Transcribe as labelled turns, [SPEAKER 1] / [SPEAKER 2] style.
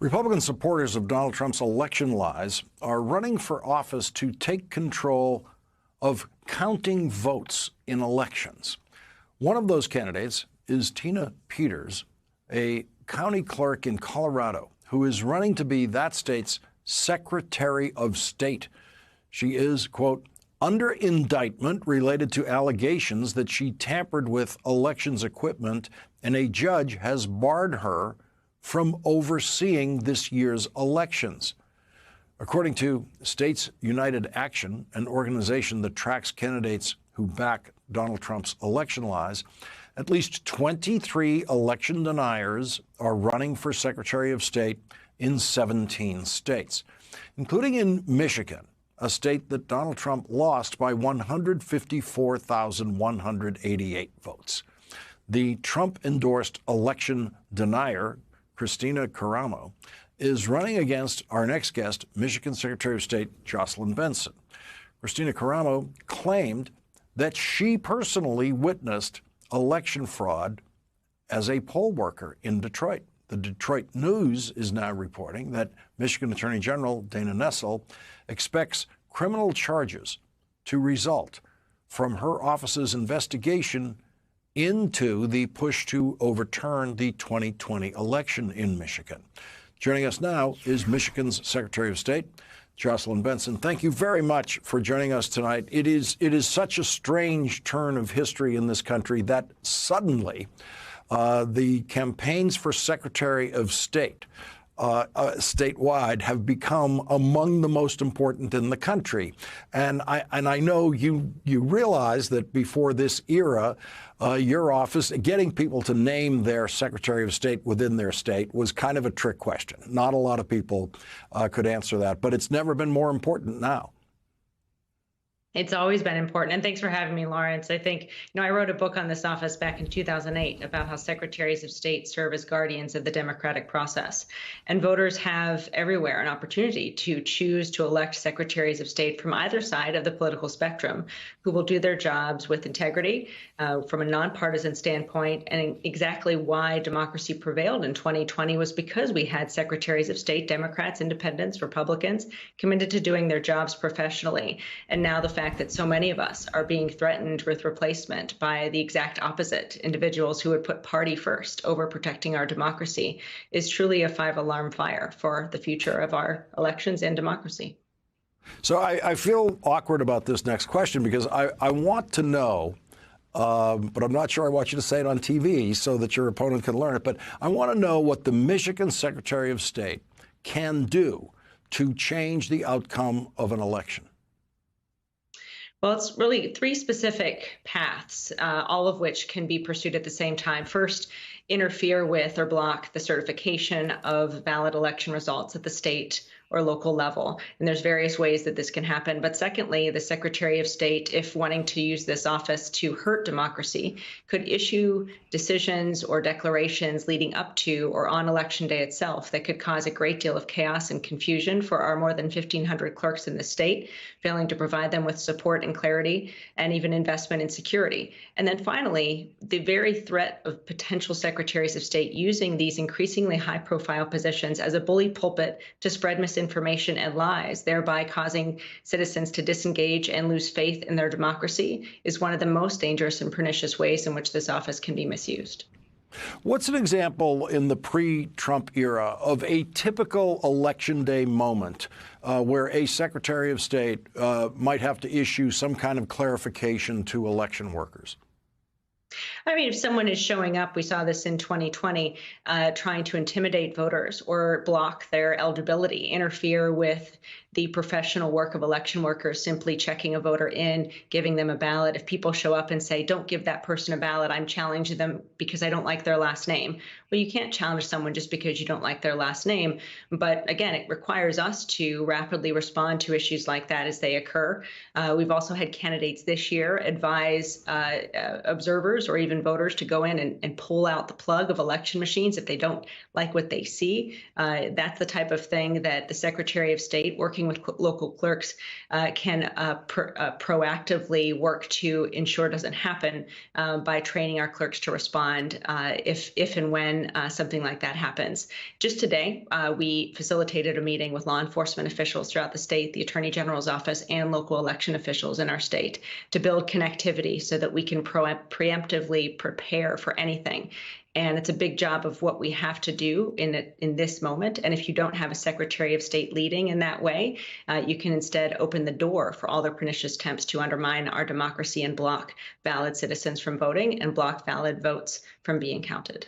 [SPEAKER 1] Republican supporters of Donald Trump's election lies are running for office to take control of counting votes in elections. One of those candidates is Tina Peters, a county clerk in Colorado, who is running to be that state's Secretary of State. She is, quote, under indictment related to allegations that she tampered with elections equipment, and a judge has barred her from overseeing this year's elections. According to States United Action, an organization that tracks candidates who back Donald Trump's election lies, at least 23 election deniers are running for Secretary of State in 17 states, including in Michigan, a state that Donald Trump lost by 154,188 votes. The Trump-endorsed election denier, Christina Caramo, is running against our next guest, Michigan Secretary of State Jocelyn Benson. Christina Caramo claimed that she personally witnessed election fraud as a poll worker in Detroit. The Detroit News is now reporting that Michigan Attorney General Dana Nessel expects criminal charges to result from her office's investigation into the push to overturn the 2020 election in Michigan. Joining us now is Michigan's Secretary of State, Jocelyn Benson. Thank you very much for joining us tonight. It is such a strange turn of history in this country that suddenly the campaigns for Secretary of State statewide have become among the most important in the country. And I know you realize that before this era, your office, getting people to name their Secretary of State within their state was kind of a trick question. Not a lot of people could answer that, but it's never been more important now.
[SPEAKER 2] It's always been important. And thanks for having me, Lawrence. I think, I wrote a book on this office back in 2008 about how secretaries of state serve as guardians of the democratic process. And voters have everywhere an opportunity to choose to elect secretaries of state from either side of the political spectrum who will do their jobs with integrity from a nonpartisan standpoint. And exactly why democracy prevailed in 2020 was because we had secretaries of state, Democrats, independents, Republicans, committed to doing their jobs professionally. And now the fact that so many of us are being threatened with replacement by the exact opposite, individuals who would put party first over protecting our democracy, is truly a five-alarm fire for the future of our elections and democracy.
[SPEAKER 1] So I feel awkward about this next question because I want to know, but I'm not sure I want you to say it on TV so that your opponent can learn it, but I want to know what the Michigan Secretary of State can do to change the outcome of an election.
[SPEAKER 2] Well, it's really three specific paths, all of which can be pursued at the same time. First, interfere with or block the certification of valid election results at the state or local level. And there's various ways that this can happen. But secondly, the Secretary of State, if wanting to use this office to hurt democracy, could issue decisions or declarations leading up to or on Election Day itself that could cause a great deal of chaos and confusion for our more than 1,500 clerks in the state, failing to provide them with support and clarity and even investment in security. And then finally, the very threat of potential secretaries of state using these increasingly high-profile positions as a bully pulpit to spread misinformation and lies, thereby causing citizens to disengage and lose faith in their democracy, is one of the most dangerous and pernicious ways in which this office can be misused.
[SPEAKER 1] What's an example in the pre-Trump era of a typical Election Day moment where a Secretary of State might have to issue some kind of clarification to election workers?
[SPEAKER 2] I mean, if someone is showing up, we saw this in 2020, trying to intimidate voters or block their eligibility, interfere with the professional work of election workers, simply checking a voter in, giving them a ballot. If people show up and say, don't give that person a ballot, I'm challenging them because I don't like their last name. Well, you can't challenge someone just because you don't like their last name. But again, it requires us to rapidly respond to issues like that as they occur. We've also had candidates this year advise observers members or even voters to go in and pull out the plug of election machines if they don't like what they see. That's the type of thing that the Secretary of State, working with local clerks, can proactively work to ensure doesn't happen by training our clerks to respond if and when something like that happens. Just today, we facilitated a meeting with law enforcement officials throughout the state, the Attorney General's office, and local election officials in our state to build connectivity so that we can preemptively prepare for anything. And it's a big job of what we have to do in this moment. And if you don't have a Secretary of State leading in that way, you can instead open the door for all the pernicious attempts to undermine our democracy and block valid citizens from voting and block valid votes from being counted.